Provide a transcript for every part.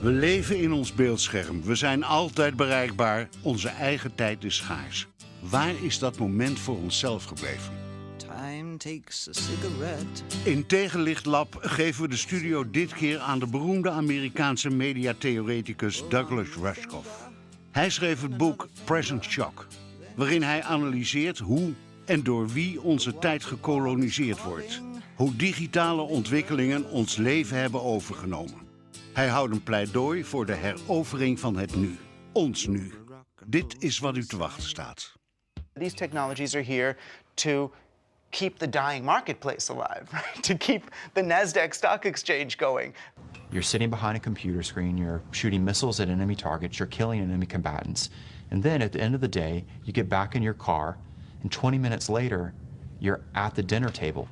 We leven in ons beeldscherm. We zijn altijd bereikbaar. Onze eigen tijd is schaars. Waar is dat moment voor onszelf gebleven? Time takes a cigarette. In Tegenlicht Lab geven we de studio dit keer aan de beroemde Amerikaanse mediatheoreticus Douglas Rushkoff. Hij schreef het boek Present Shock, waarin hij analyseert hoe en door wie onze tijd gekoloniseerd wordt. Hoe digitale ontwikkelingen ons leven hebben overgenomen. Hij houdt een pleidooi voor de herovering van het nu. Ons nu. Dit is wat u te wachten staat. These technologies are here to keep the dying marketplace alive, right? To keep the NASDAQ stock exchange going. You're sitting behind a computer screen, you're shooting missiles at enemy targets, you're killing enemy combatants. And then at the end of the day, you get back in your car, and 20 minutes later, you're at the dinner table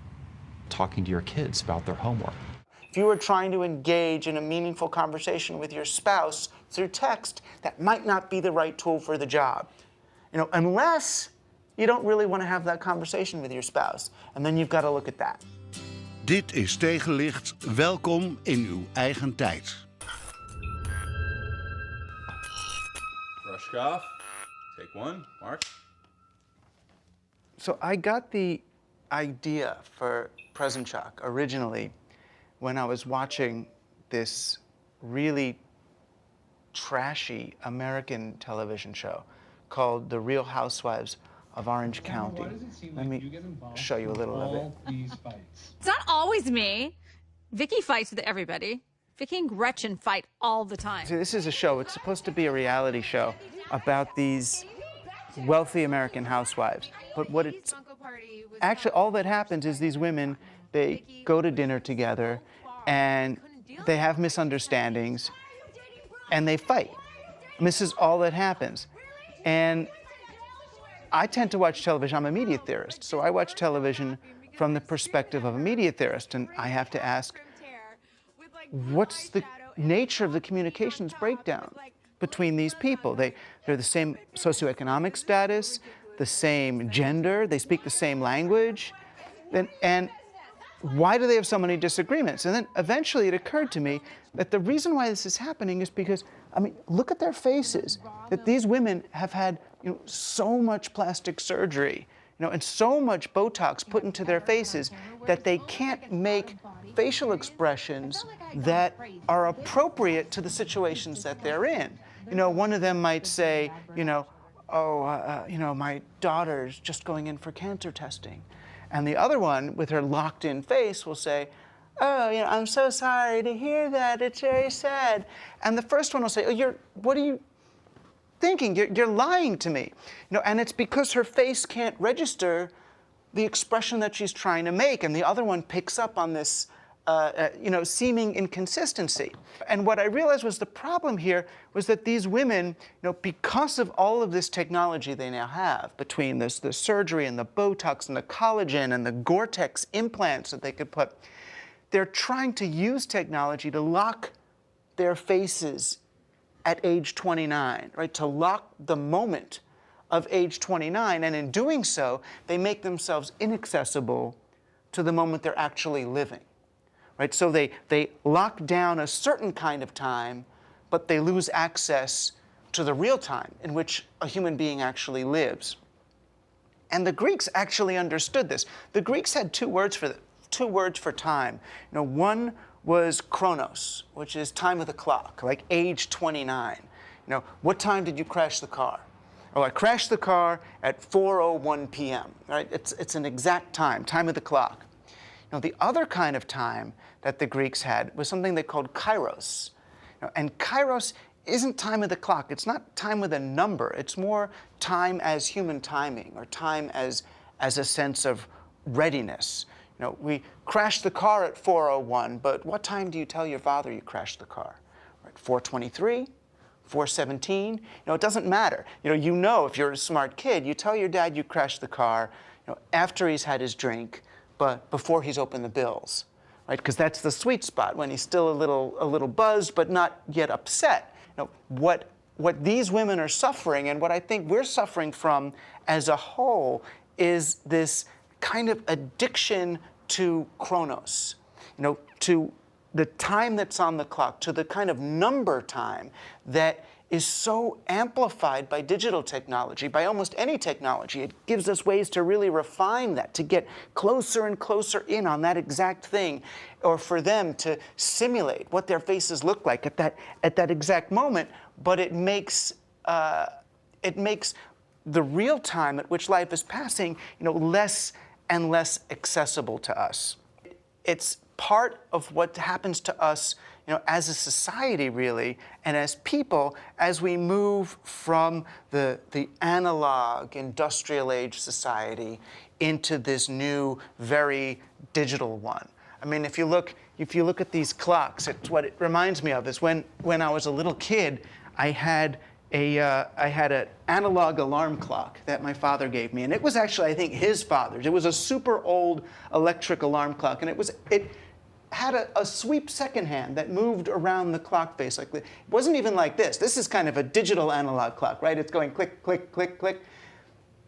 talking to your kids about their homework. If you were trying to engage in a meaningful conversation with your spouse through text, that might not be the right tool for the job. Unless you don't really want to have that conversation with your spouse. And then you've got to look at that. Dit is Tegenlicht. Welkom in uw eigen tijd. Rushkoff, take one, Mark. So I got the idea for Present Shock originally when I was watching this really trashy American television show called The Real Housewives of Orange County. Let me show you a little of it. It's not always me. Vicky fights with everybody. Vicky and Gretchen fight all the time. See, this is a show. It's supposed to be a reality show about these wealthy American housewives. But what it's actually, all that happens is these women, they go to dinner together and they have misunderstandings and they fight. And this is all that happens. And I tend to watch television. I'm a media theorist, so I watch television from the perspective of a media theorist, and I have to ask, what's the nature of the communications breakdown between these people? They're the same socioeconomic status, the same gender, they speak the same language, and why do they have so many disagreements? And then eventually it occurred to me that the reason why this is happening is because, look at their faces, that these women have had so much plastic surgery, and so much Botox put into their faces that they can't make facial expressions that are appropriate to the situations that they're in. One of them might say, my daughter's just going in for cancer testing. And the other one, with her locked-in face, will say, oh, I'm so sorry to hear that. It's very sad. And the first one will say, oh, what are you thinking? You're lying to me. And it's because her face can't register the expression that she's trying to make. And the other one picks up on this, seeming inconsistency. And what I realized was the problem here was that these women, because of all of this technology they now have, between the surgery and the Botox and the collagen and the Gore-Tex implants that they could put, they're trying to use technology to lock their faces at age 29, right? To lock the moment of age 29. And in doing so, they make themselves inaccessible to the moment they're actually living. Right? So they lock down a certain kind of time, but they lose access to the real time in which a human being actually lives. And the Greeks actually understood this. The Greeks had two words for time. One was chronos, which is time of the clock, like age 29. What time did you crash the car? Oh, I crashed the car at 4:01 p.m. Right? It's an exact time of the clock. The other kind of time that the Greeks had was something they called kairos. And kairos isn't time of the clock. It's not time with a number. It's more time as human timing, or time as a sense of readiness. We crashed the car at 4:01, but what time do you tell your father you crashed the car? Right, 4:23? 4:17? It doesn't matter. If you're a smart kid, you tell your dad you crashed the car, after he's had his drink, but before he's opened the bills, right? Because that's the sweet spot, when he's still a little buzzed, but not yet upset. What these women are suffering, and what I think we're suffering from as a whole, is this kind of addiction to chronos, to the time that's on the clock to the kind of number time that is so amplified by digital technology, by almost any technology. It gives us ways to really refine that, to get closer and closer in on that exact thing, or for them to simulate what their faces look like at that exact moment. But it makes the real time at which life is passing, less and less accessible to us. It's part of what happens to us, as a society, really, and as people, as we move from the analog industrial age society into this new, very digital one. I mean, if you look at these clocks, what it reminds me of is when I was a little kid, I had an analog alarm clock that my father gave me, and it was actually, I think, his father's. It was a super old electric alarm clock, and it had a sweep second hand that moved around the clock face. It wasn't even like this. This is kind of a digital analog clock, right? It's going click, click, click, click.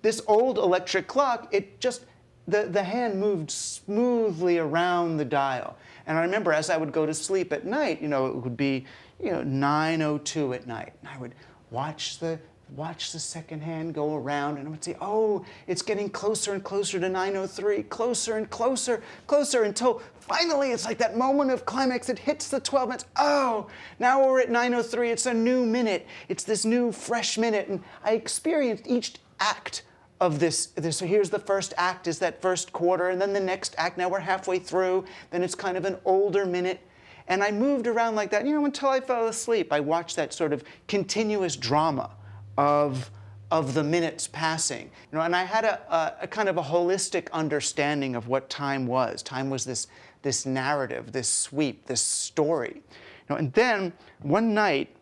This old electric clock, it just, the hand moved smoothly around the dial. And I remember as I would go to sleep at night, it would be, 9:02 at night. And I would watch the second hand go around, and I would say, oh, it's getting closer and closer to 9:03, closer and closer, closer, until finally it's like that moment of climax. It hits the 12 minutes. Oh, now we're at 9:03. It's a new minute. It's this new, fresh minute. And I experienced each act of this. So here's the first act, is that first quarter, and then the next act, now we're halfway through, then it's kind of an older minute. And I moved around like that, until I fell asleep. I watched that sort of continuous drama of the minutes passing. And I had a kind of a holistic understanding of what time was. Time was this narrative, this sweep, this story. And then one night,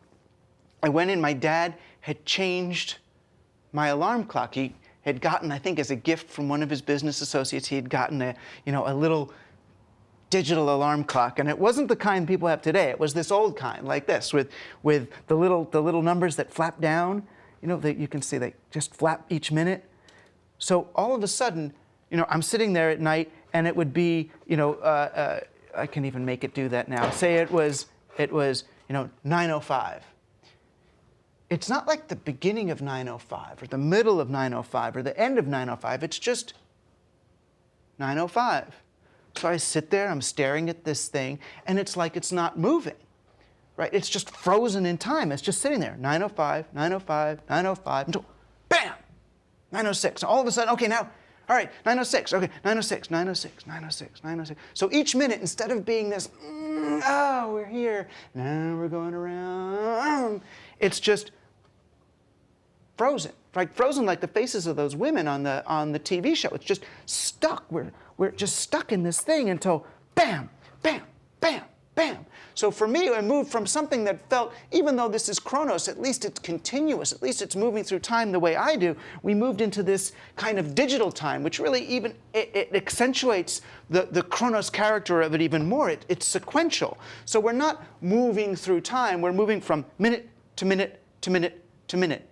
I went in, my dad had changed my alarm clock. He had gotten, I think as a gift from one of his business associates, he had gotten a little digital alarm clock, and it wasn't the kind people have today. It was this old kind, like this, with the little numbers that flap down, that you can see they just flap each minute. So all of a sudden, I'm sitting there at night, and it would be, I can even make it do that now. Say it was 9:05. It's not like the beginning of 9:05 or the middle of 9:05 or the end of 9:05. It's just 9:05. So I sit there, I'm staring at this thing, and it's like it's not moving, right? It's just frozen in time. It's just sitting there, 9:05, 9:05, 9:05, until bam, 9:06. All of a sudden, okay, now, all right, 9:06, okay, 9:06, 9:06, 9:06, 9:06. So each minute, instead of being this, oh, we're here, now we're going around, it's just frozen, right? Frozen like the faces of those women on the TV show. It's just stuck. We're just stuck in this thing until bam, bam, bam, bam. So for me, I moved from something that felt, even though this is Chronos, at least it's continuous, at least it's moving through time the way I do, we moved into this kind of digital time, which really even, it accentuates the Chronos character of it even more. It's sequential. So we're not moving through time, we're moving from minute to minute to minute to minute.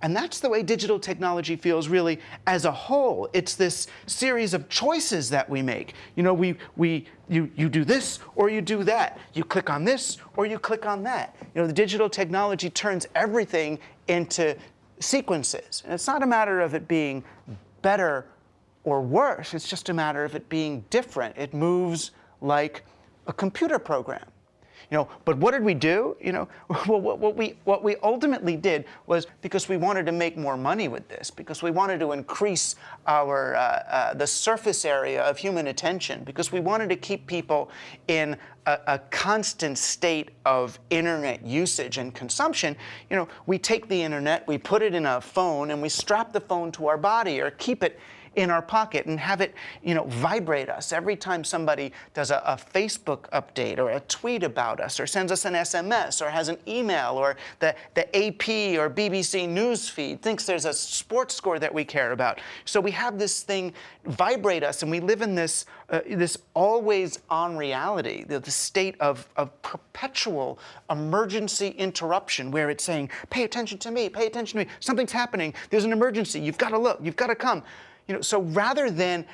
And that's the way digital technology feels really as a whole. It's this series of choices that we make. You do this or you do that. You click on this or you click on that. The digital technology turns everything into sequences. And it's not a matter of it being better or worse. It's just a matter of it being different. It moves like a computer program. But what did we do? Well, what we ultimately did was, because we wanted to make more money with this, because we wanted to increase the surface area of human attention, because we wanted to keep people in a constant state of internet usage and consumption. We take the internet, we put it in a phone, and we strap the phone to our body or keep it in our pocket and have it, vibrate us every time somebody does a Facebook update or a tweet about us or sends us an SMS or has an email, or the AP or BBC news feed thinks there's a sports score that we care about. So we have this thing vibrate us, and we live in this always-on reality, the state of perpetual emergency interruption, where it's saying, pay attention to me, something's happening, there's an emergency, you've got to look, you've got to come. So rather than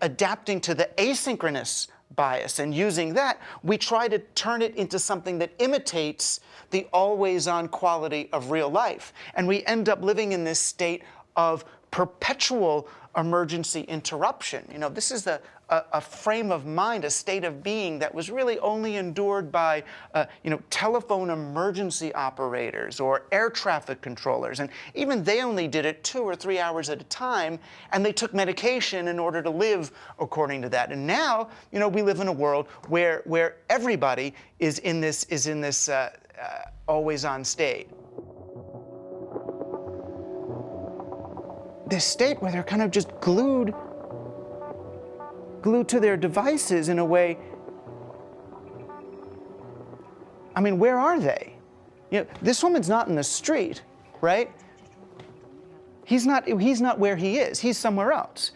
adapting to the asynchronous bias. And using that, we try to turn it into something that imitates the always-on quality of real life. And we end up living in this state of perpetual emergency interruption. You know, this is a frame of mind, a state of being that was really only endured by, you know, telephone emergency operators or air traffic controllers. And even they only did it 2 or 3 hours at a time, and they took medication in order to live according to that. And now, you know, we live in a world where everybody is in this always-on state. This state where they're kind of just glued to their devices in a way. I mean, where are they? You know, this woman's not in the street, right? He's not where he is. He's somewhere else.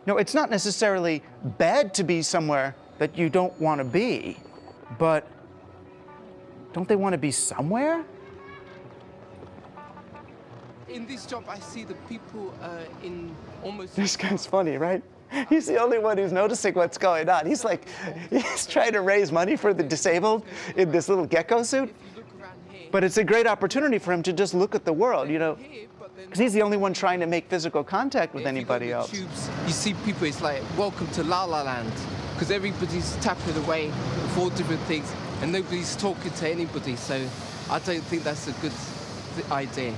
No, it's not necessarily bad to be somewhere that you don't want to be, but don't they want to be somewhere? In this job, I see the people in almost... This guy's funny, right? He's the only one who's noticing what's going on. He's like, he's trying to raise money for the disabled in this little gecko suit. But it's a great opportunity for him to just look at the world, you know, because he's the only one trying to make physical contact with anybody else. Tubes, you see people, it's like, welcome to La La Land, because everybody's tapping away with all different things, and nobody's talking to anybody, so I don't think that's a good idea.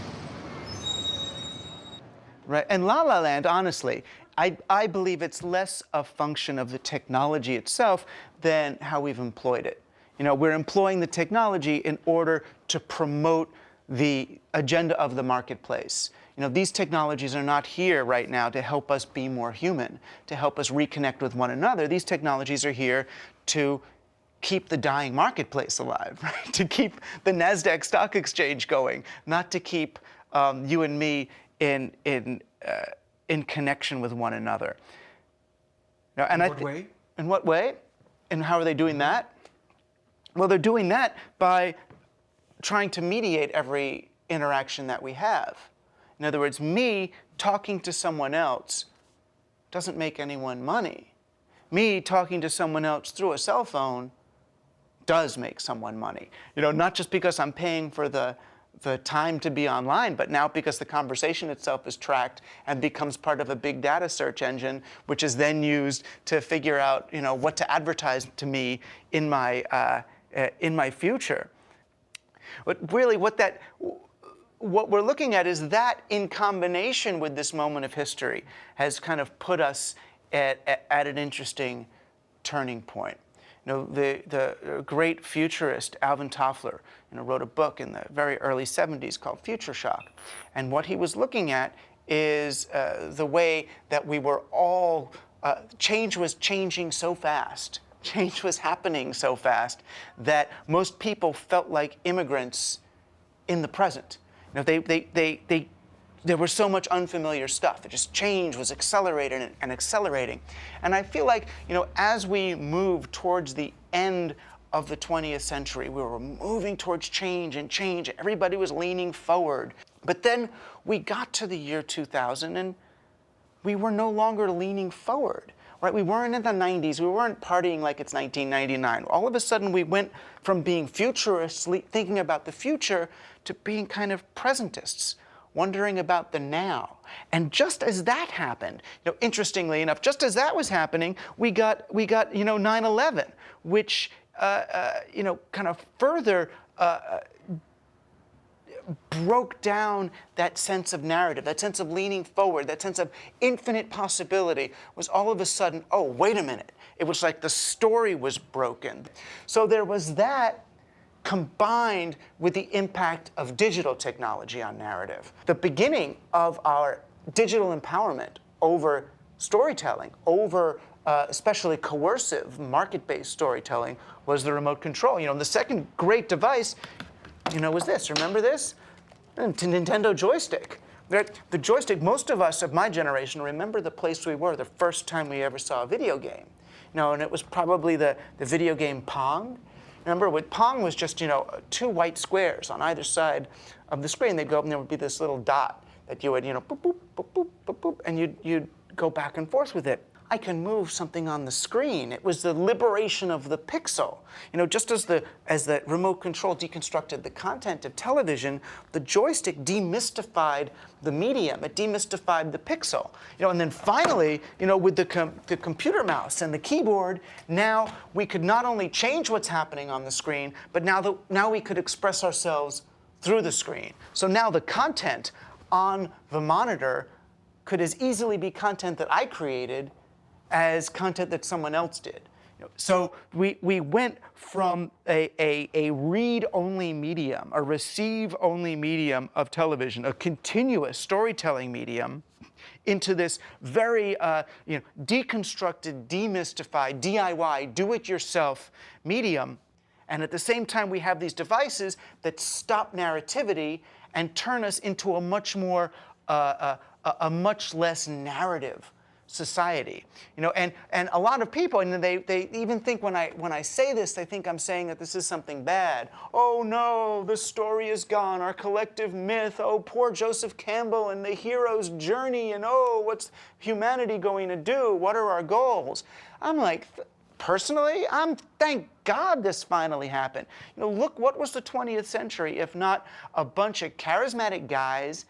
Right, and La La Land, honestly, I believe it's less a function of the technology itself than how we've employed it. You know, we're employing the technology in order to promote the agenda of the marketplace. You know, these technologies are not here right now to help us be more human, to help us reconnect with one another. These technologies are here to keep the dying marketplace alive, right? To keep the NASDAQ stock exchange going, not to keep you and me in connection with one another. Now, and in what way? In what way? And how are they doing that? Well, they're doing that by trying to mediate every interaction that we have. In other words, me talking to someone else doesn't make anyone money. Me talking to someone else through a cell phone does make someone money. You know, not just because I'm paying for the time to be online, but now because the conversation itself is tracked and becomes part of a big data search engine, which is then used to figure out, you know, what to advertise to me in my future. But really, what we're looking at is that in combination with this moment of history has kind of put us at an interesting turning point. You know, the great futurist Alvin Toffler, you know, wrote a book in the very early 70s called Future Shock. And what he was looking at is the way that we were all, change was changing so fast. Change was happening so fast that most people felt like immigrants in the present. You know, there was so much unfamiliar stuff. It just change was accelerating and accelerating. And I feel like, you know, as we move towards the end of the 20th century, we were moving towards change and change. Everybody was leaning forward. But then we got to the year 2000 and we were no longer leaning forward. Right? We weren't in the 90s. We weren't partying like it's 1999. All of a sudden, we went from being futurists, thinking about the future, to being kind of presentists, wondering about the now. And just as that happened, you know, interestingly enough, just as that was happening, we got you know, 9/11, which you know, kind of further broke down that sense of narrative, that sense of leaning forward, that sense of infinite possibility. Was all of a sudden, oh, wait a minute. It was like the story was broken. So there was that combined with the impact of digital technology on narrative. The beginning of our digital empowerment over storytelling, over especially coercive, market-based storytelling, was the remote control. You know, the second great device, you know, was this. Remember this? Nintendo joystick. The joystick, most of us of my generation remember the place we were the first time we ever saw a video game. You know, and it was probably the video game Pong. Remember, with Pong was just, you know, 2 white squares on either side of the screen. They'd go up and there would be this little dot that you would, you know, boop, boop, boop, boop, boop, boop, and you'd go back and forth with it. I can move something on the screen. It was the liberation of the pixel. You know, just as the remote control deconstructed the content of television, the joystick demystified the medium. It demystified the pixel. You know, and then finally, you know, with the computer mouse and the keyboard, now we could not only change what's happening on the screen, but now we could express ourselves through the screen. So now the content on the monitor could as easily be content that I created as content that someone else did. You know, so we went from a read-only medium, a receive-only medium of television, a continuous storytelling medium, into this very you know, deconstructed, demystified, DIY, do-it-yourself medium. And at the same time, we have these devices that stop narrativity and turn us into a much more a much less narrative society, you know, and a lot of people, and they even think when I say this, they think I'm saying that this is something bad. Oh no, the story is gone, our collective myth. Oh, poor Joseph Campbell and the hero's journey, and oh, what's humanity going to do? What are our goals? I'm like, personally, thank God this finally happened. You know, look, what was the 20th century if not a bunch of charismatic guys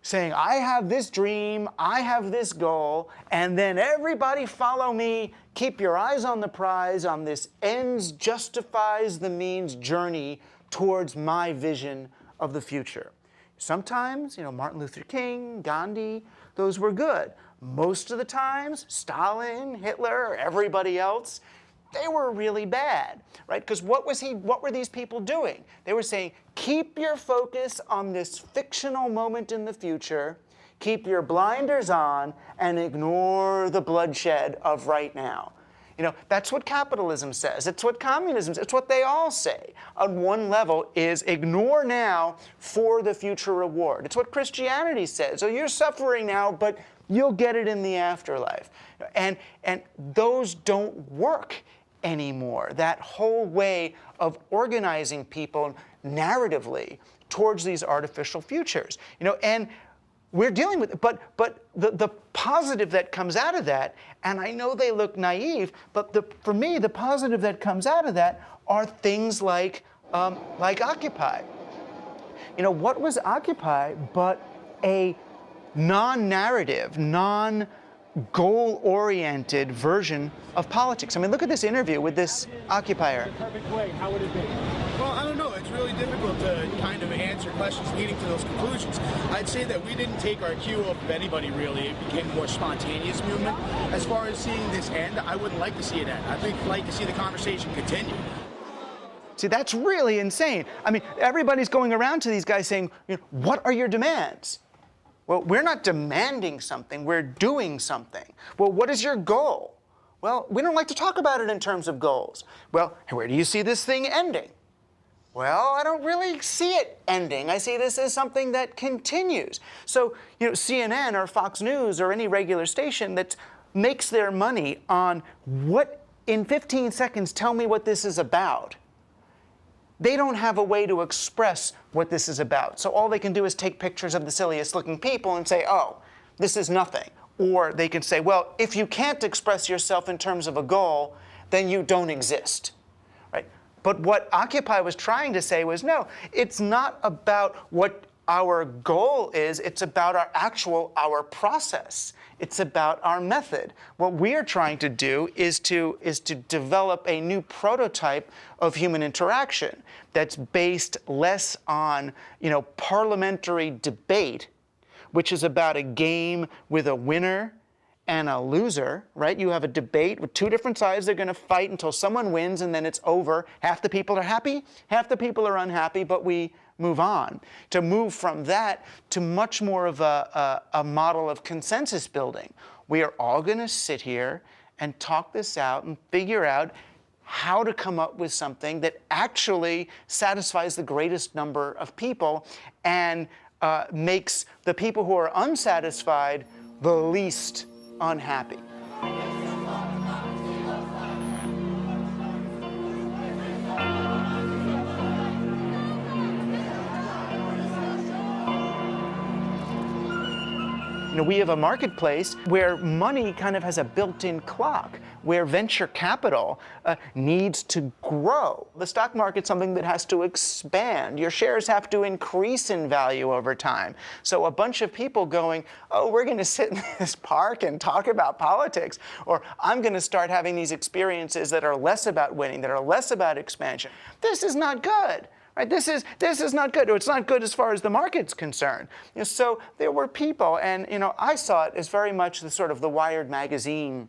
saying, I have this dream, I have this goal, and then everybody follow me, keep your eyes on the prize on this ends justifies the means journey towards my vision of the future. Sometimes, you know, Martin Luther King, Gandhi, those were good. Most of the times, Stalin, Hitler, everybody else, they were really bad, right? Because what were these people doing? They were saying, keep your focus on this fictional moment in the future, keep your blinders on, and ignore the bloodshed of right now. You know, that's what capitalism says. It's what communism says. It's what they all say on one level is ignore now for the future reward. It's what Christianity says. So you're suffering now, but you'll get it in the afterlife. And those don't work anymore. That whole way of organizing people narratively towards these artificial futures. You know, and we're dealing with it, but the positive that comes out of that, and I know they look naive, but for me, the positive that comes out of that are things like Occupy. You know, what was Occupy but a non-narrative, goal-oriented version of politics? I mean, look at this interview with this occupier. Perfect way, how would it be? Well, I don't know. It's really difficult to kind of answer questions leading to those conclusions. I'd say that we didn't take our cue off of anybody, really. It became a more spontaneous movement. As far as seeing this end, I wouldn't like to see it end. I'd like to see the conversation continue. See, that's really insane. I mean, everybody's going around to these guys saying, you know, what are your demands? Well, we're not demanding something, we're doing something. Well, what is your goal? Well, we don't like to talk about it in terms of goals. Well, where do you see this thing ending? Well, I don't really see it ending. I see this as something that continues. So, you know, CNN or Fox News or any regular station that makes their money on what, in 15 seconds, tell me what this is about. They don't have a way to express what this is about. So all they can do is take pictures of the silliest looking people and say, oh, this is nothing. Or they can say, well, if you can't express yourself in terms of a goal, then you don't exist, right? But what Occupy was trying to say was, no, it's not about what our goal is, it's about our process. It's about our method. What we are trying to do is to develop a new prototype of human interaction that's based less on, you know, parliamentary debate, which is about a game with a winner and a loser, right? You have a debate with two different sides. They're going to fight until someone wins, and then it's over. Half the people are happy, half the people are unhappy, but we move on. To move from that to much more of a model of consensus building. We are all going to sit here and talk this out and figure out how to come up with something that actually satisfies the greatest number of people and makes the people who are unsatisfied the least unhappy. You know, we have a marketplace where money kind of has a built-in clock, where venture capital needs to grow. The stock market's something that has to expand. Your shares have to increase in value over time. So a bunch of people going, oh, we're going to sit in this park and talk about politics, or I'm going to start having these experiences that are less about winning, that are less about expansion. This is not good. Right? This is not good. It's not good as far as the market's concerned. You know, so there were people, and you know, I saw it as very much the sort of the Wired magazine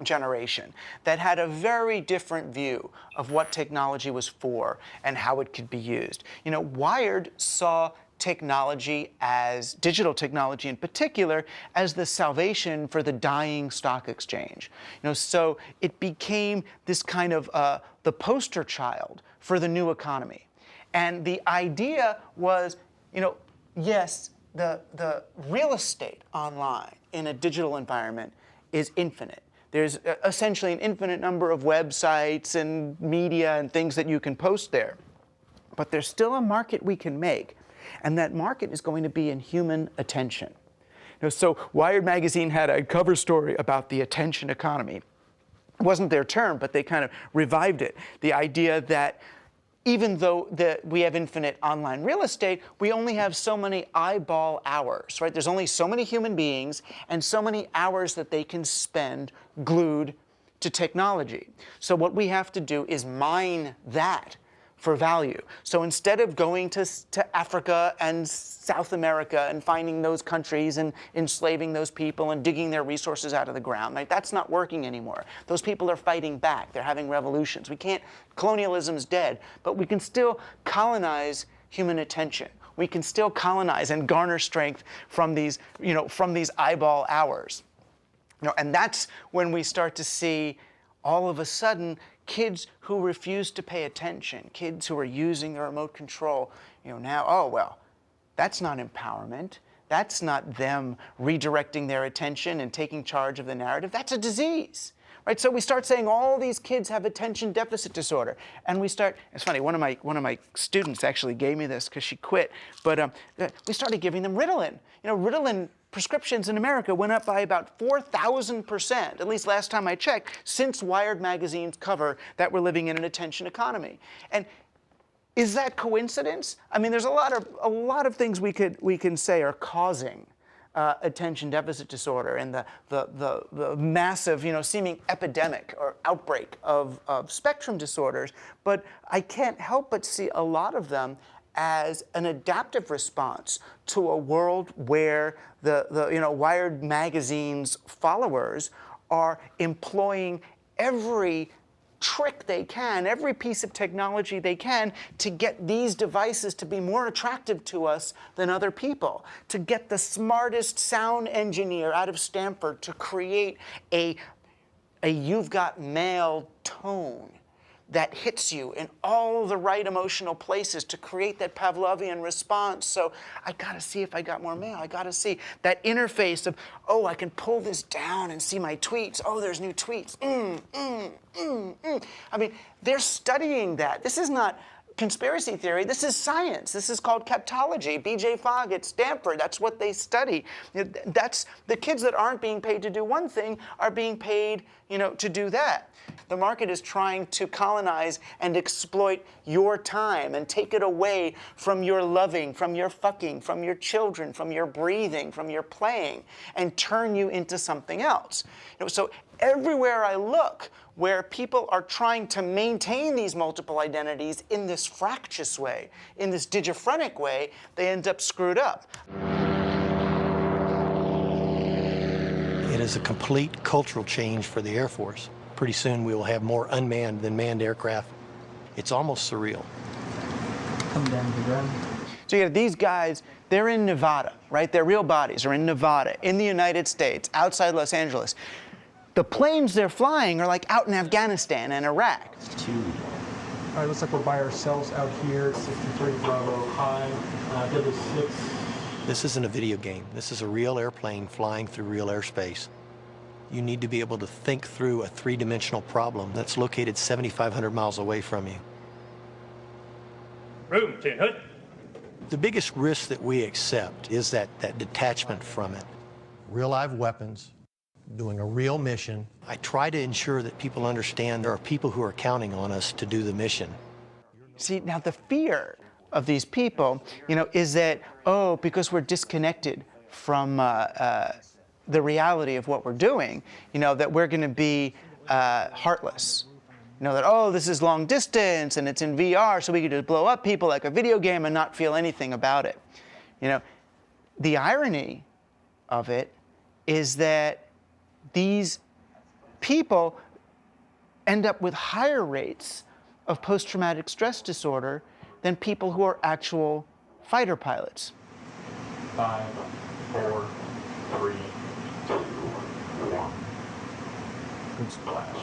generation that had a very different view of what technology was for and how it could be used. You know, Wired saw technology, as digital technology in particular, as the salvation for the dying stock exchange. You know, so it became this kind of the poster child for the new economy. And the idea was, you know, yes, the real estate online in a digital environment is infinite. There's essentially an infinite number of websites and media and things that you can post there. But there's still a market we can make, and that market is going to be in human attention. You know, so Wired magazine had a cover story about the attention economy. It wasn't their term, but they kind of revived it. The idea that even though we have infinite online real estate, we only have so many eyeball hours, right? There's only so many human beings and so many hours that they can spend glued to technology. So what we have to do is mine that for value. So instead of going to Africa and South America and finding those countries and enslaving those people and digging their resources out of the ground, right? That's not working anymore. Those people are fighting back. They're having revolutions. We can't, colonialism's dead, but we can still colonize human attention. We can still colonize and garner strength from these, you know, from these eyeball hours. You know, and that's when we start to see all of a sudden kids who refuse to pay attention, kids who are using the remote control, you know, now, oh, well, that's not empowerment. That's not them redirecting their attention and taking charge of the narrative. That's a disease, right? So we start saying all these kids have attention deficit disorder. And we start, it's funny, one of my students actually gave me this because she quit, but we started giving them Ritalin. You know, Ritalin prescriptions in America went up by about 4,000%, at least last time I checked, since Wired magazine's cover that we're living in an attention economy. And is that coincidence? I mean, there's a lot of things we can say are causing attention deficit disorder and the massive, you know, seeming epidemic or outbreak of spectrum disorders, but I can't help but see a lot of them as an adaptive response to a world where the you know, Wired magazine's followers are employing every trick they can, every piece of technology they can to get these devices to be more attractive to us than other people, to get the smartest sound engineer out of Stanford to create a you've got mail tone that hits you in all the right emotional places to create that Pavlovian response. So I gotta see if I got more mail. I gotta see that interface of, oh, I can pull this down and see my tweets. Oh, there's new tweets. I mean, they're studying that. This is not conspiracy theory. This is science. This is called captology. B.J. Fogg at Stanford, that's what they study. That's the kids that aren't being paid to do one thing are being paid, you know, to do that. The market is trying to colonize and exploit your time and take it away from your loving, from your fucking, from your children, from your breathing, from your playing, and turn you into something else. You know, so everywhere I look, where people are trying to maintain these multiple identities in this fractious way, in this digiphrenic way, they end up screwed up. It is a complete cultural change for the Air Force. Pretty soon we will have more unmanned than manned aircraft. It's almost surreal. Come down to the ground. So you have these guys, they're in Nevada, right? Their real bodies are in Nevada, in the United States, outside Los Angeles. The planes they're flying are like out in Afghanistan and Iraq. All right, looks like we're by ourselves out here, 63 Bravo High, W6. This isn't a video game. This is a real airplane flying through real airspace. You need to be able to think through a three-dimensional problem that's located 7,500 miles away from you. Room, 10 Hood. The biggest risk that we accept is that detachment from it. real live weapons, doing a real mission. I try to ensure that people understand there are people who are counting on us to do the mission. See, now the fear of these people, is that, oh, because we're disconnected from the reality of what we're doing, that we're going to be heartless. That, oh, this is long distance and it's in VR, so we can just blow up people like a video game and not feel anything about it. The irony of it is that these people end up with higher rates of post-traumatic stress disorder than people who are actual fighter pilots. 5, 4, 3, 2, 1. Good splash.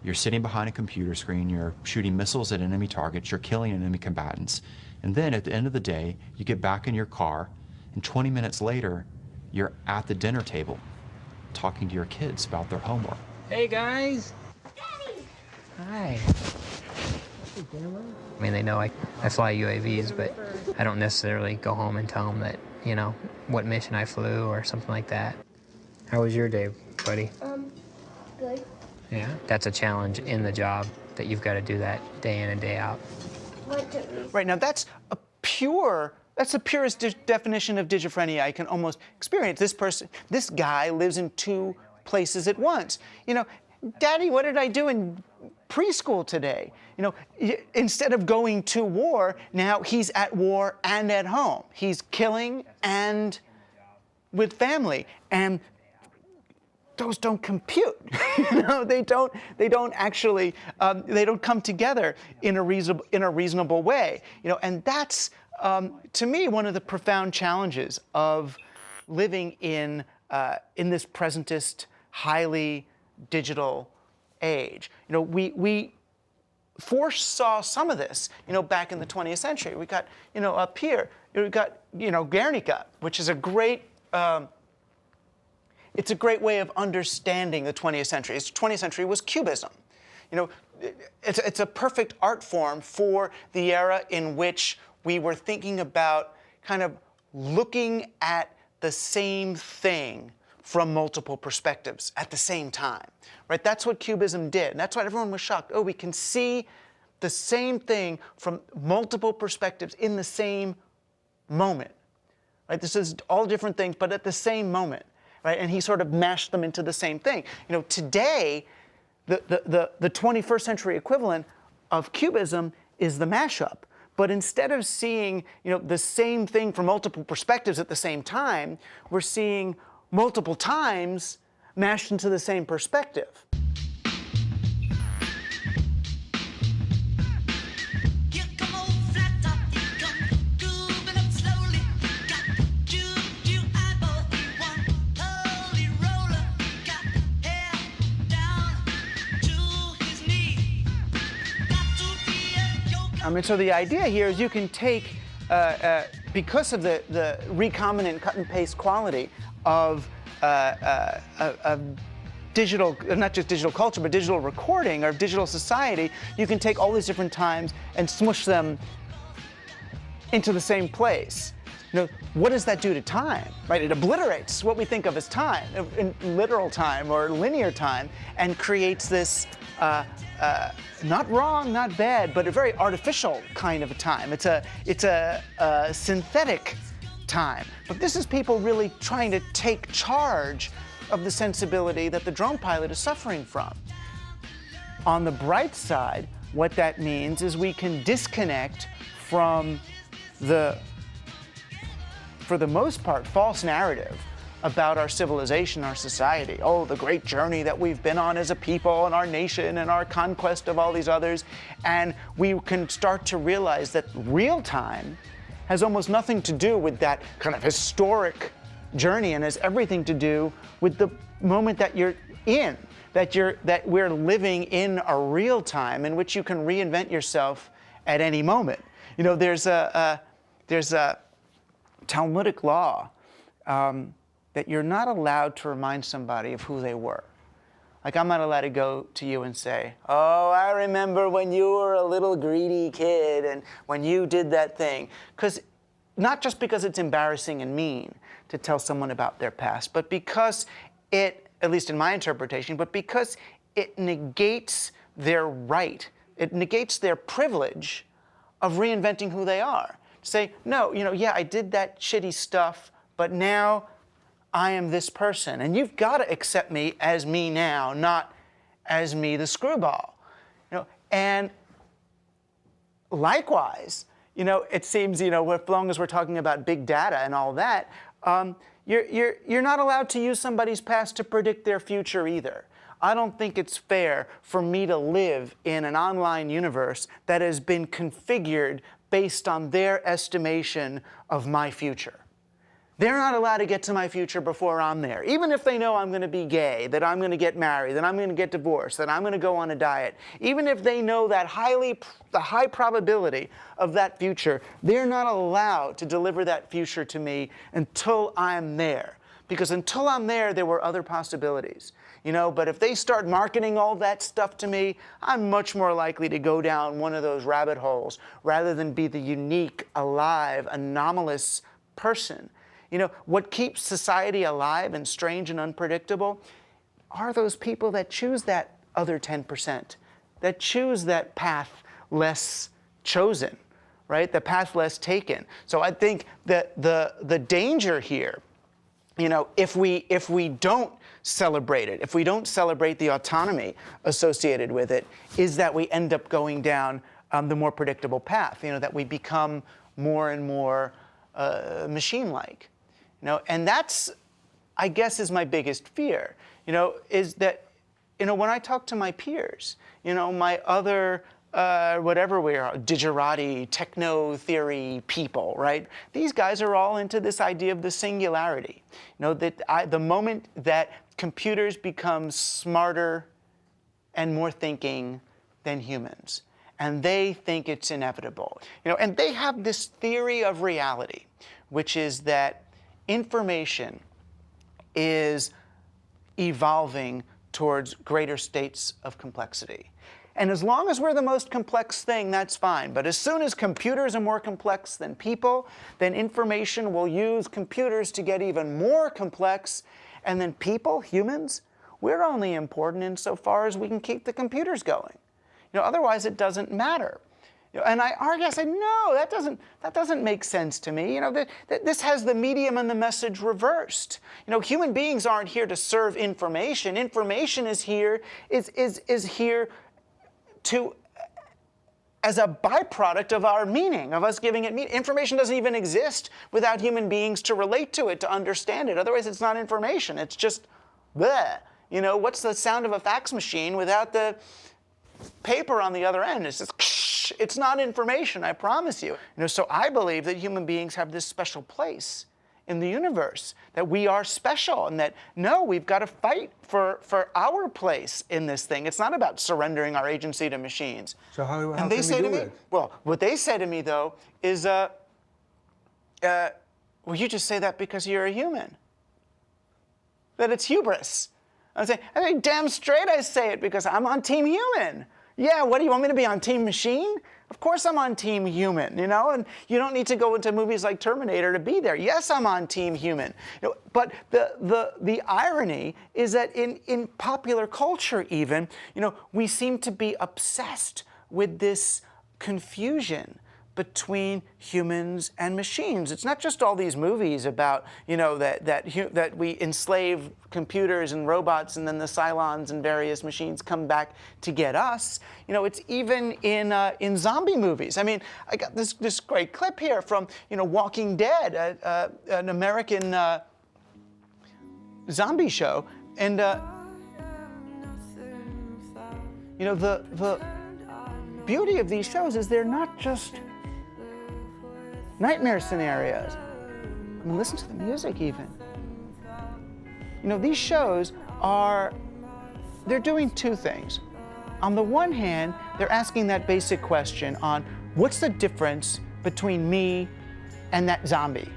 You're sitting behind a computer screen, you're shooting missiles at enemy targets, you're killing enemy combatants. And then at the end of the day, you get back in your car, and 20 minutes later, you're at the dinner table talking to your kids about their homework. Hey guys! Daddy! Hi. I mean, they know I fly UAVs, but I don't necessarily go home and tell them that, what mission I flew or something like that. How was your day, buddy? Good. Yeah? That's a challenge in the job, that you've got to do that day in and day out. Right, now that's the purest definition of digiphrenia I can almost experience. This guy lives in 2 places at once. Daddy, what did I do in preschool today? Instead of going to war, now he's at war and at home. He's killing and with family. And those don't compute. They don't actually, they don't come together in a reasonable way. And that's, to me, one of the profound challenges of living in this presentist, highly digital age. We foresaw some of this, back in the 20th century. We got, up here, we got, Guernica, which is a great, it's a great way of understanding the 20th century. The 20th century was Cubism. It's a perfect art form for the era in which we were thinking about kind of looking at the same thing from multiple perspectives at the same time, right? That's what Cubism did, and that's why everyone was shocked. Oh, we can see the same thing from multiple perspectives in the same moment, right? This is all different things, but at the same moment, right? And he sort of mashed them into the same thing. Today, the 21st century equivalent of Cubism is the mashup. But instead of seeing, the same thing from multiple perspectives at the same time, we're seeing multiple times mashed into the same perspective. So the idea here is you can take, because of the recombinant cut and paste quality of digital, not just digital culture, but digital recording or digital society, you can take all these different times and smush them into the same place. What does that do to time, right? It obliterates what we think of as time, in literal time or linear time, and creates this not wrong, not bad, but a very artificial kind of a time. It's a synthetic time. But this is people really trying to take charge of the sensibility that the drone pilot is suffering from. On the bright side, what that means is we can disconnect from the, for the most part, false narrative about our civilization, our society. Oh, the great journey that we've been on as a people and our nation and our conquest of all these others. And we can start to realize that real time has almost nothing to do with that kind of historic journey and has everything to do with the moment that you're in, that we're living in a real time in which you can reinvent yourself at any moment. There's a Talmudic law that you're not allowed to remind somebody of who they were. Like, I'm not allowed to go to you and say, oh, I remember when you were a little greedy kid and when you did that thing. Because not just because it's embarrassing and mean to tell someone about their past, but because it, at least in my interpretation, but because it negates their right, it negates their privilege of reinventing who they are. Say, no, yeah, I did that shitty stuff, but now I am this person. And you've got to accept me as me now, not as me, the screwball. And likewise, it seems, as long as we're talking about big data and all that, you're not allowed to use somebody's past to predict their future either. I don't think it's fair for me to live in an online universe that has been configured based on their estimation of my future. They're not allowed to get to my future before I'm there. Even if they know I'm going to be gay, that I'm going to get married, that I'm going to get divorced, that I'm going to go on a diet, even if they know that the high probability of that future, they're not allowed to deliver that future to me until I'm there. Because until I'm there, there were other possibilities. But if they start marketing all that stuff to me, I'm much more likely to go down one of those rabbit holes rather than be the unique, alive, anomalous person. What keeps society alive and strange and unpredictable are those people that choose that other 10%, that choose that path less chosen, right? The path less taken. So I think that the danger here, if we don't celebrate it, if we don't celebrate the autonomy associated with it, is that we end up going down the more predictable path, that we become more and more machine-like. And that's, I guess, is my biggest fear, is that, when I talk to my peers, my other, whatever we are, digerati, techno theory people, right? These guys are all into this idea of the singularity. That the moment that computers become smarter and more thinking than humans, and they think it's inevitable, and they have this theory of reality, which is that information is evolving towards greater states of complexity. And as long as we're the most complex thing, that's fine. But as soon as computers are more complex than people, then information will use computers to get even more complex. And then people, humans, we're only important insofar as we can keep the computers going. Otherwise it doesn't matter. And I argue, I say, no, that doesn't make sense to me. This has the medium and the message reversed. Human beings aren't here to serve information. Information is here to, as a byproduct of our meaning, of us giving it meaning. Information doesn't even exist without human beings to relate to it, to understand it. Otherwise, it's not information. It's just bleh. What's the sound of a fax machine without the paper on the other end? It's just it's not information, I promise you. So I believe that human beings have this special place in the universe, that we are special, and that, no, we've got to fight for our place in this thing. It's not about surrendering our agency to machines. So how and they can say we to do me, it? well, what they say to me, though, is, well, you just say that because you're a human. That it's hubris. I say, damn straight I say it because I'm on Team Human. Yeah, what do you want me to be on Team Machine? Of course I'm on Team Human, and you don't need to go into movies like Terminator to be there. Yes, I'm on Team Human. But the irony is that in popular culture even, we seem to be obsessed with this confusion between humans and machines. It's not just all these movies about, that we enslave computers and robots and then the Cylons and various machines come back to get us. It's even in zombie movies. I got this great clip here from, Walking Dead, an American zombie show. And, the beauty of these shows is they're not just nightmare scenarios. Listen to the music even. These shows they're doing two things. On the one hand, they're asking that basic question on what's the difference between me and that zombie,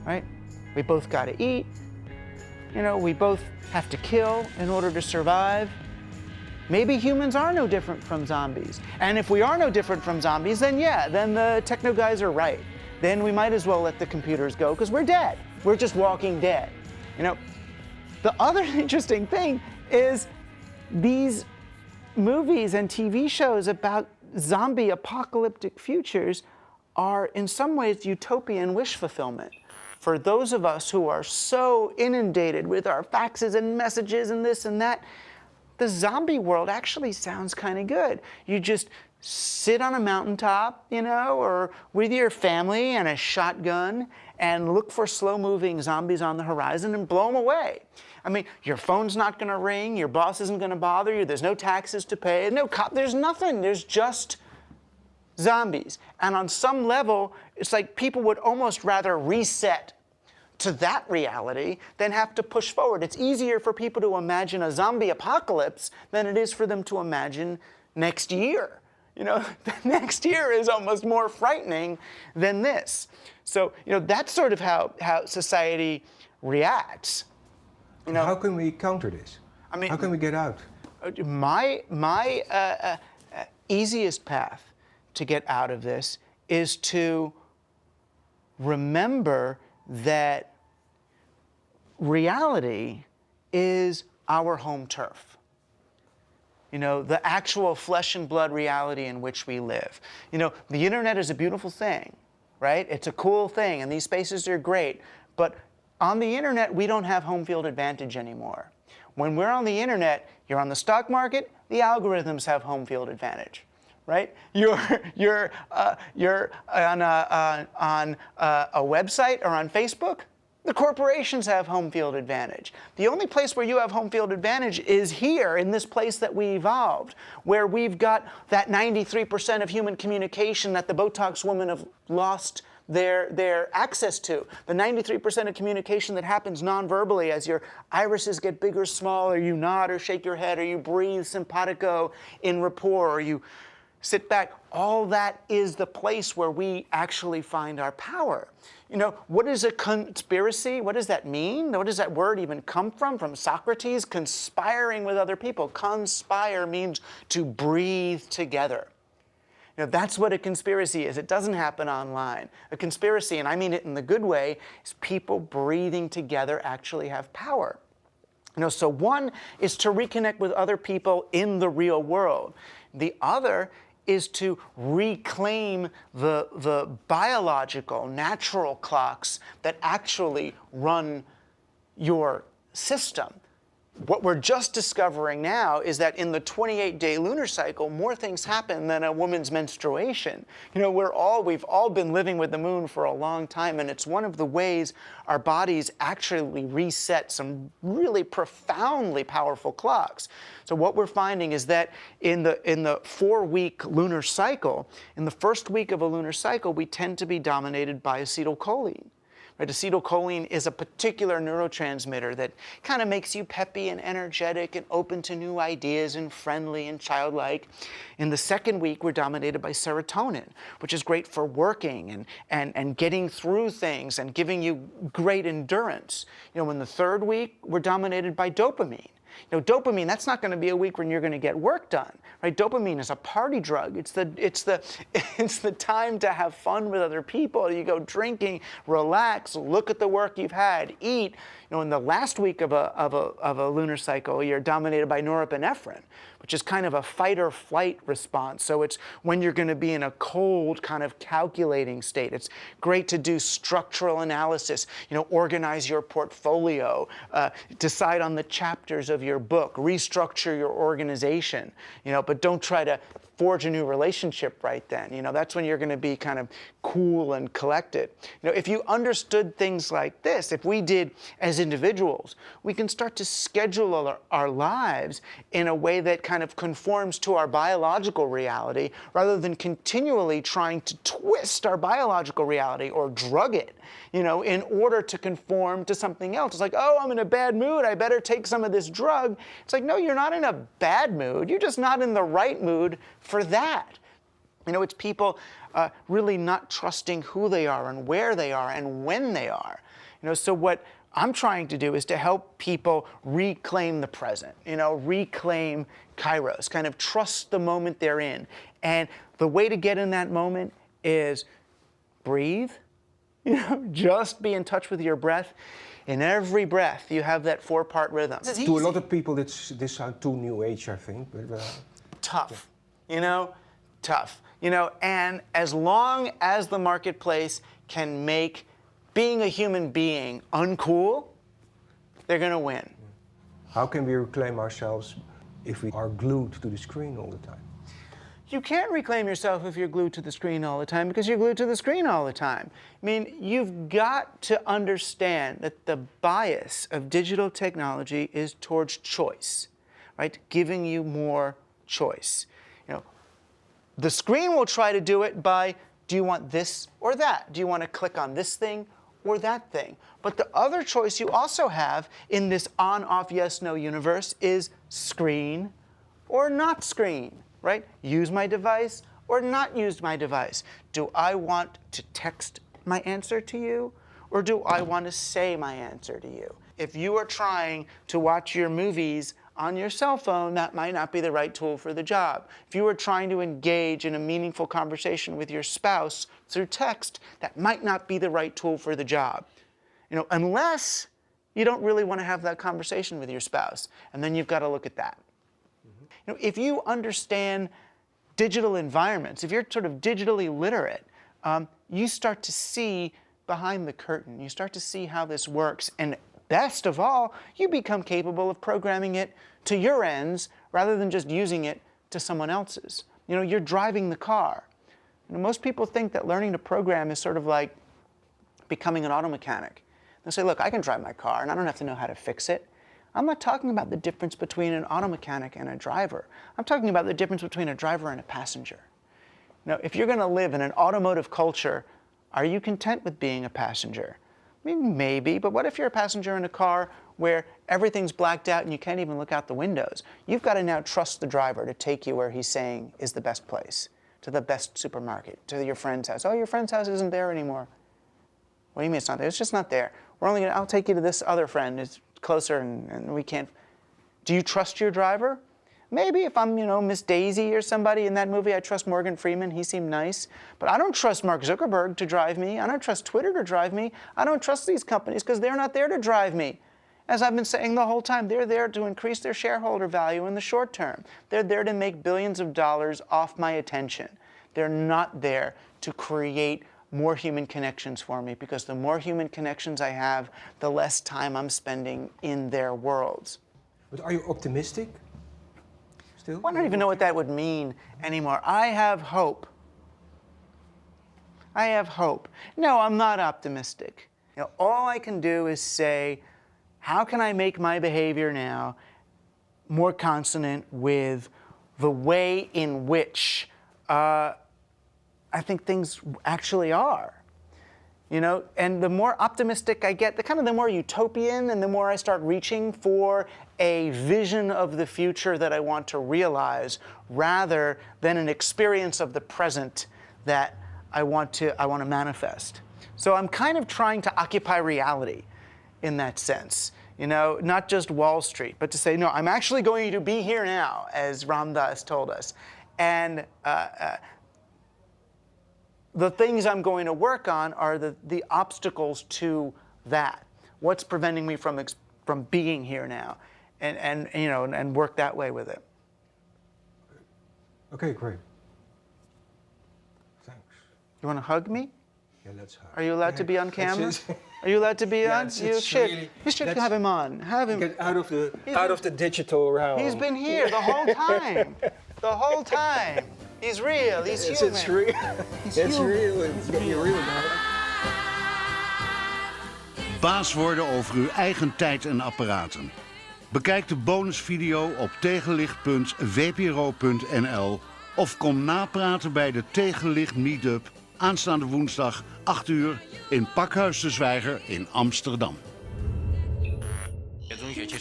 right? We both got to eat. We both have to kill in order to survive. Maybe humans are no different from zombies. And if we are no different from zombies, then yeah, then the techno guys are right. then we might as well let the computers go because we're dead. We're just walking dead. You know, the other interesting thing is these movies and TV shows about zombie apocalyptic futures are in some ways utopian wish fulfillment. For those of us who are so inundated with our faxes and messages and this and that, the zombie world actually sounds kind of good. You just sit on a mountaintop, you know, or with your family and a shotgun and look for slow-moving zombies on the horizon and blow them away. I mean, your phone's not going to ring, your boss isn't going to bother you, there's no taxes to pay, no cop, there's nothing, there's just zombies. And on some level, it's like people would almost rather reset to that reality than have to push forward. It's easier for people to imagine a zombie apocalypse than it is for them to imagine next year. You know, the next year is almost more frightening than this. So, you know, that's sort of how society reacts. You know, how can we counter this? I mean, how can we get out? My easiest path to get out of this is to remember that reality is our home turf. You know, the actual flesh and blood reality in which we live. You know, the internet is a beautiful thing, right? It's a cool thing, and these spaces are great. But on the internet, we don't have home field advantage anymore. When we're on the internet, you're on the stock market, the algorithms have home field advantage, right? You're on a website or on Facebook, the corporations have home field advantage. The only place where you have home field advantage is here, in this place that we evolved, where we've got that 93% of human communication that the Botox women have lost their access to. The 93% of communication that happens non-verbally as your irises get big or small, or you nod or shake your head, or you breathe simpatico in rapport, or you sit back. All that is the place where we actually find our power. You know, what is a conspiracy? What does that mean? What does that word even come from? From Socrates, conspiring with other people. Conspire means to breathe together. You know, that's what a conspiracy is. It doesn't happen online. A conspiracy, and I mean it in the good way, is people breathing together actually have power. You know, so one is to reconnect with other people in the real world. The other is to reclaim the biological, natural clocks that actually run your system. What we're just discovering now is that in the 28-day lunar cycle, more things happen than a woman's menstruation. You know, we've all been living with the moon for a long time, and it's one of the ways our bodies actually reset some really profoundly powerful clocks. So what we're finding is that in the 4-week lunar cycle, in the first week of a lunar cycle, we tend to be dominated by acetylcholine. Right? Acetylcholine is a particular neurotransmitter that kind of makes you peppy and energetic and open to new ideas and friendly and childlike. In the second week, we're dominated by serotonin, which is great for working and getting through things and giving you great endurance. You know, in the third week, we're dominated by dopamine. You know, dopamine, that's not going to be a week when you're going to get work done, right? Dopamine is a party drug. It's the time to have fun with other people. You go drinking, relax, look at the work you've had, eat. You know, in the last week of a lunar cycle, you're dominated by norepinephrine, which is kind of a fight or flight response. So it's when you're going to be in a cold, kind of calculating state. It's great to do structural analysis, you know, organize your portfolio, decide on the chapters of your book, restructure your organization, you know, but don't try to forge a new relationship right then. You know, that's when you're going to be kind of cool and collected. You know, if you understood things like this, if we did as individuals, we can start to schedule our lives in a way that kind of conforms to our biological reality rather than continually trying to twist our biological reality or drug it, you know, in order to conform to something else. It's like, oh, I'm in a bad mood, I better take some of this drug. It's like, no, you're not in a bad mood. You're just not in the right mood for that. You know, it's people really not trusting who they are and where they are and when they are. You know, so what I'm trying to do is to help people reclaim the present, you know, reclaim Kairos, kind of trust the moment they're in. And the way to get in that moment is breathe, Just be in touch with your breath. In every breath, you have that 4-part rhythm. To a lot of people, this sounds too new age, I think. But, tough, tough. And as long as the marketplace can make being a human being uncool, they're going to win. How can we reclaim ourselves if we are glued to the screen all the time? You can't reclaim yourself if you're glued to the screen all the time because you're glued to the screen all the time. I mean, you've got to understand that the bias of digital technology is towards choice, right? Giving you more choice. The screen will try to do it by, do you want this or that? Do you want to click on this thing or that thing? But the other choice you also have in this on-off yes-no universe is screen or not screen. Right? Use my device or not use my device. Do I want to text my answer to you or do I want to say my answer to you? If you are trying to watch your movies on your cell phone, that might not be the right tool for the job. If you are trying to engage in a meaningful conversation with your spouse through text, that might not be the right tool for the job. Unless you don't really want to have that conversation with your spouse, and then you've got to look at that. If you understand digital environments, if you're sort of digitally literate, you start to see behind the curtain. You start to see how this works. And best of all, you become capable of programming it to your ends rather than just using it to someone else's. You're driving the car. Most people think that learning to program is sort of like becoming an auto mechanic. They'll say, look, I can drive my car and I don't have to know how to fix it. I'm not talking about the difference between an auto mechanic and a driver. I'm talking about the difference between a driver and a passenger. If you're going to live in an automotive culture, are you content with being a passenger? I mean, maybe, but what if you're a passenger in a car where everything's blacked out and you can't even look out the windows? You've got to now trust the driver to take you where he's saying is the best place, to the best supermarket, to your friend's house. Oh, your friend's house isn't there anymore. What do you mean it's not there? It's just not there. I'll take you to this other friend. It's closer and we can't. Do you trust your driver? Maybe if I'm, Miss Daisy or somebody in that movie, I trust Morgan Freeman. He seemed nice. But I don't trust Mark Zuckerberg to drive me. I don't trust Twitter to drive me. I don't trust these companies because they're not there to drive me. As I've been saying the whole time, they're there to increase their shareholder value in the short term. They're there to make billions of dollars off my attention. They're not there to create more human connections for me, because the more human connections I have, the less time I'm spending in their worlds. But are you optimistic still? Well, I don't even know what that would mean anymore. I have hope. I have hope. No, I'm not optimistic. All I can do is say, how can I make my behavior now more consonant with the way in which I think things actually are, and the more optimistic I get, the more utopian and the more I start reaching for a vision of the future that I want to realize rather than an experience of the present that I want to manifest. So I'm kind of trying to occupy reality in that sense, not just Wall Street, but to say, no, I'm actually going to be here now, as Ram Dass told us. And the things I'm going to work on are the obstacles to that. What's preventing me from being here now, and work that way with it. Okay, great. Thanks. You want to hug me? Yeah, let's hug. Are you allowed to be on camera? Are you allowed to be on? You should have him on. Have him. Get out of the digital realm. He's been here the whole time. The whole time. He's real. He's human. It's real. It's real. It's getting real now. Baas worden over uw eigen tijd en apparaten. Bekijk de bonusvideo op tegenlicht.vpro.nl of kom napraten bij de Tegenlicht Meetup aanstaande woensdag 8 uur in Pakhuis de Zwijger in Amsterdam.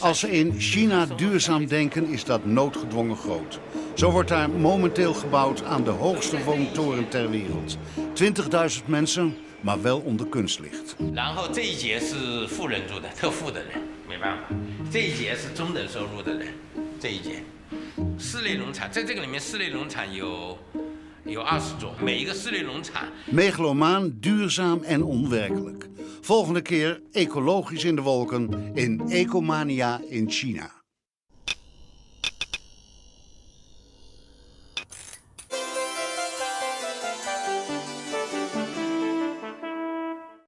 Als ze in China duurzaam denken, is dat noodgedwongen groot. Zo wordt daar momenteel gebouwd aan de hoogste woontoren ter wereld. 20.000 mensen, maar wel onder kunstlicht. 然后这一节是富人住的，特富的人，没办法。这一节是中等收入的人，这一节。室内农场在这个里面，室内农场有有20种，每一个室内农场。 Megalomaan, duurzaam en onwerkelijk. Volgende keer ecologisch in de wolken in Ecomania in China.